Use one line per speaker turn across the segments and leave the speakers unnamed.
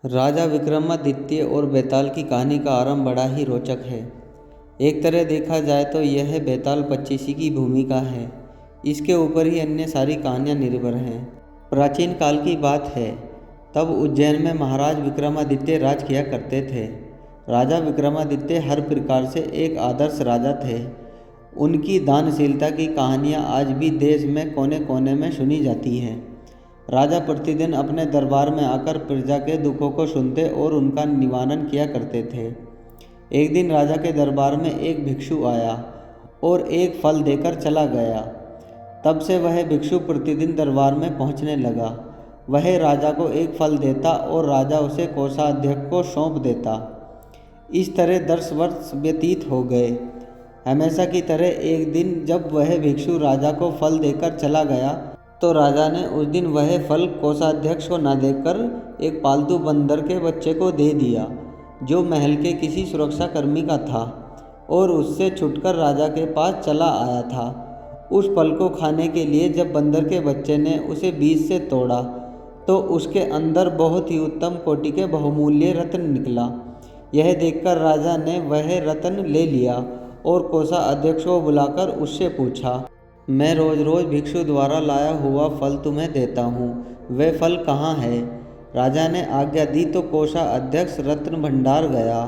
राजा विक्रमादित्य और बेताल की कहानी का आरंभ बड़ा ही रोचक है। एक तरह देखा जाए तो यह बेताल पच्चीसी की भूमिका है। इसके ऊपर ही अन्य सारी कहानियाँ निर्भर हैं। प्राचीन काल की बात है, तब उज्जैन में महाराज विक्रमादित्य राज किया करते थे। राजा विक्रमादित्य हर प्रकार से एक आदर्श राजा थे। उनकी दानशीलता की कहानियाँ आज भी देश में कोने कोने में सुनी जाती हैं। राजा प्रतिदिन अपने दरबार में आकर प्रजा के दुखों को सुनते और उनका निवारण किया करते थे। एक दिन राजा के दरबार में एक भिक्षु आया और एक फल देकर चला गया। तब से वह भिक्षु प्रतिदिन दरबार में पहुंचने लगा। वह राजा को एक फल देता और राजा उसे कोषाध्यक्ष को सौंप देता। इस तरह 10 वर्ष व्यतीत हो गए। हमेशा की तरह एक दिन जब वह भिक्षु राजा को फल देकर चला गया तो राजा ने उस दिन वह फल कोषाध्यक्ष को न देकर एक पालतू बंदर के बच्चे को दे दिया, जो महल के किसी सुरक्षाकर्मी का था और उससे छुटकर राजा के पास चला आया था। उस फल को खाने के लिए जब बंदर के बच्चे ने उसे बीज से तोड़ा तो उसके अंदर बहुत ही उत्तम कोटि के बहुमूल्य रत्न निकला। यह देखकर राजा ने वह रत्न ले लिया और कोषाध्यक्ष को बुलाकर उससे पूछा, मैं रोज़ रोज़ भिक्षु द्वारा लाया हुआ फल तुम्हें देता हूँ, वह फल कहाँ है? राजा ने आज्ञा दी तो कोषाध्यक्ष रत्न भंडार गया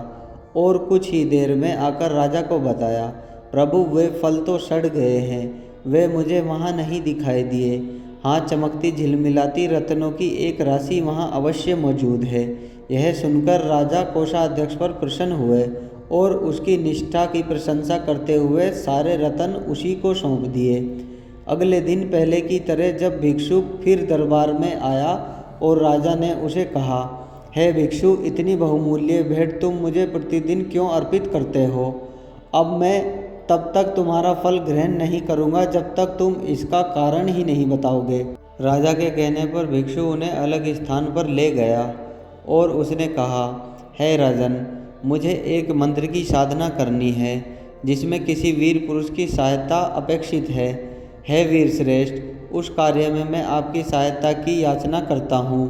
और कुछ ही देर में आकर राजा को बताया, प्रभु वे फल तो सड़ गए हैं, वे मुझे वहाँ नहीं दिखाई दिए। हाँ, चमकती झिलमिलाती रत्नों की एक राशि वहाँ अवश्य मौजूद है। यह सुनकर राजा कोषाध्यक्ष पर प्रसन्न हुए और उसकी निष्ठा की प्रशंसा करते हुए सारे रत्न उसी को सौंप दिए। अगले दिन पहले की तरह जब भिक्षु फिर दरबार में आया और राजा ने उसे कहा, हे भिक्षु, इतनी बहुमूल्य भेंट तुम मुझे प्रतिदिन क्यों अर्पित करते हो? अब मैं तब तक तुम्हारा फल ग्रहण नहीं करूँगा जब तक तुम इसका कारण ही नहीं बताओगे। राजा के कहने पर भिक्षु उन्हें अलग स्थान पर ले गया और उसने कहा, हे राजन, मुझे एक मंत्र की साधना करनी है जिसमें किसी वीर पुरुष की सहायता अपेक्षित है। हे वीर श्रेष्ठ, उस कार्य में मैं आपकी सहायता की याचना करता हूँ।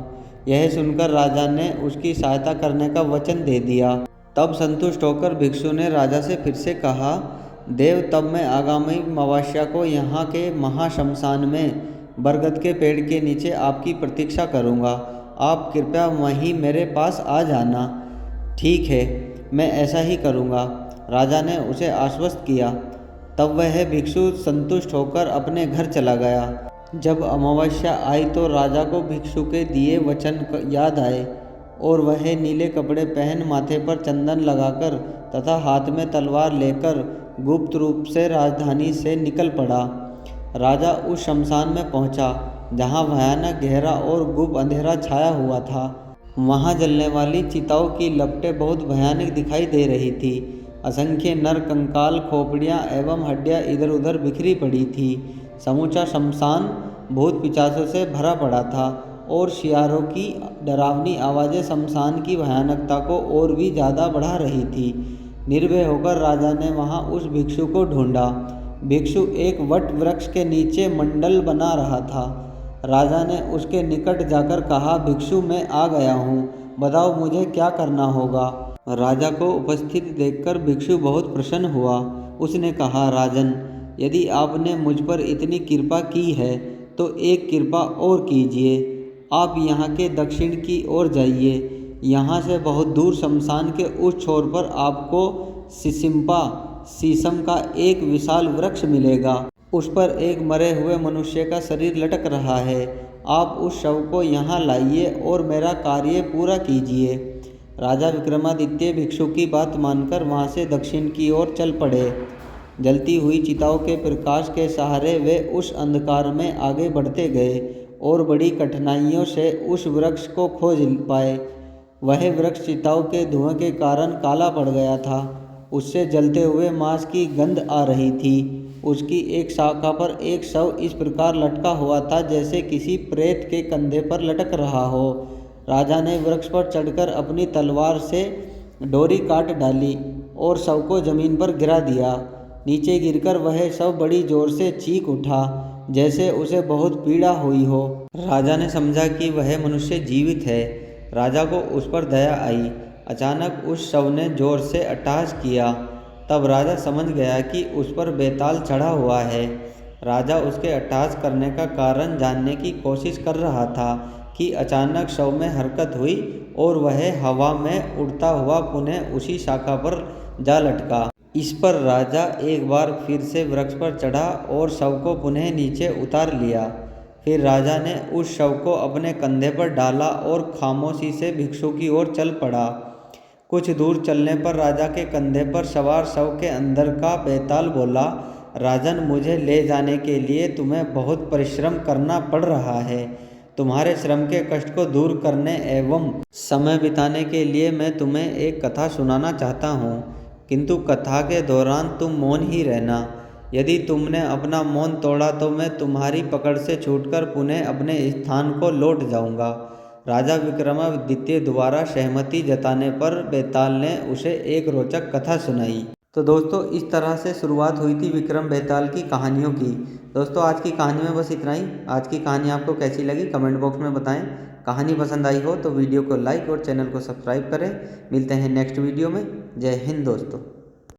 यह सुनकर राजा ने उसकी सहायता करने का वचन दे दिया। तब संतुष्ट होकर भिक्षु ने राजा से फिर से कहा, देव, तब मैं आगामी अमावस्या को यहाँ के महाशमशान में बरगद के पेड़ के नीचे आपकी प्रतीक्षा करूँगा। आप कृपया वहीं मेरे पास आ जाना। ठीक है, मैं ऐसा ही करूँगा, राजा ने उसे आश्वस्त किया। तब वह भिक्षु संतुष्ट होकर अपने घर चला गया। जब अमावस्या आई तो राजा को भिक्षु के दिए वचन याद आए और वह नीले कपड़े पहन, माथे पर चंदन लगाकर तथा हाथ में तलवार लेकर गुप्त रूप से राजधानी से निकल पड़ा। राजा उस शमशान में पहुंचा जहां भयानक गहरा और गुप्त अंधेरा छाया हुआ था। वहां जलने वाली चिताओं की लपटें बहुत भयानक दिखाई दे रही थी। असंख्य नर कंकाल, खोपड़ियां एवं हड्डियां इधर उधर बिखरी पड़ी थी। समूचा शमशान भूत पिशाचों से भरा पड़ा था और शियारों की डरावनी आवाज़ें शमशान की भयानकता को और भी ज़्यादा बढ़ा रही थी। निर्भय होकर राजा ने वहां उस भिक्षु को ढूंढा। भिक्षु एक वट वृक्ष के नीचे मंडल बना रहा था। राजा ने उसके निकट जाकर कहा, भिक्षु, मैं आ गया हूँ, बताओ मुझे क्या करना होगा? राजा को उपस्थित देखकर भिक्षु बहुत प्रसन्न हुआ। उसने कहा, राजन, यदि आपने मुझ पर इतनी कृपा की है तो एक कृपा और कीजिए। आप यहाँ के दक्षिण की ओर जाइए। यहाँ से बहुत दूर शमशान के उस छोर पर आपको सिसिम्पा शीशम का एक विशाल वृक्ष मिलेगा। उस पर एक मरे हुए मनुष्य का शरीर लटक रहा है। आप उस शव को यहाँ लाइए और मेरा कार्य पूरा कीजिए। राजा विक्रमादित्य भिक्षु की बात मानकर वहाँ से दक्षिण की ओर चल पड़े। जलती हुई चिताओं के प्रकाश के सहारे वे उस अंधकार में आगे बढ़ते गए और बड़ी कठिनाइयों से उस वृक्ष को खोज पाए। वह वृक्ष चिताओं के धुएं के कारण काला पड़ गया था। उससे जलते हुए मांस की गंध आ रही थी। उसकी एक शाखा पर एक शव इस प्रकार लटका हुआ था जैसे किसी प्रेत के कंधे पर लटक रहा हो। राजा ने वृक्ष पर चढ़कर अपनी तलवार से डोरी काट डाली और शव को जमीन पर गिरा दिया। नीचे गिरकर वह शव बड़ी जोर से चीख उठा जैसे उसे बहुत पीड़ा हुई हो। राजा ने समझा कि वह मनुष्य जीवित है। राजा को उस पर दया आई। अचानक उस शव ने जोर से अट्टहास किया। तब राजा समझ गया कि उस पर बेताल चढ़ा हुआ है। राजा उसके अट्टहास करने का कारण जानने की कोशिश कर रहा था कि अचानक शव में हरकत हुई और वह हवा में उड़ता हुआ पुनः उसी शाखा पर जा लटका। इस पर राजा एक बार फिर से वृक्ष पर चढ़ा और शव को पुनः नीचे उतार लिया। फिर राजा ने उस शव को अपने कंधे पर डाला और खामोशी से भिक्षु की ओर चल पड़ा। कुछ दूर चलने पर राजा के कंधे पर सवार शव के अंदर का बेताल बोला, राजन, मुझे ले जाने के लिए तुम्हें बहुत परिश्रम करना पड़ रहा है। तुम्हारे श्रम के कष्ट को दूर करने एवं समय बिताने के लिए मैं तुम्हें एक कथा सुनाना चाहता हूँ, किंतु कथा के दौरान तुम मौन ही रहना। यदि तुमने अपना मौन तोड़ा तो मैं तुम्हारी पकड़ से छूटकर पुनः अपने स्थान को लौट जाऊंगा। राजा विक्रमादित्य द्वारा सहमति जताने पर बेताल ने उसे एक रोचक कथा सुनाई। तो दोस्तों, इस तरह से शुरुआत हुई थी विक्रम बेताल की कहानियों की। दोस्तों, आज की कहानी में बस इतना ही। आज की कहानी आपको कैसी लगी कमेंट बॉक्स में बताएं। कहानी पसंद आई हो तो वीडियो को लाइक और चैनल को सब्सक्राइब करें। मिलते हैं नेक्स्ट वीडियो में। जय हिंद दोस्तों।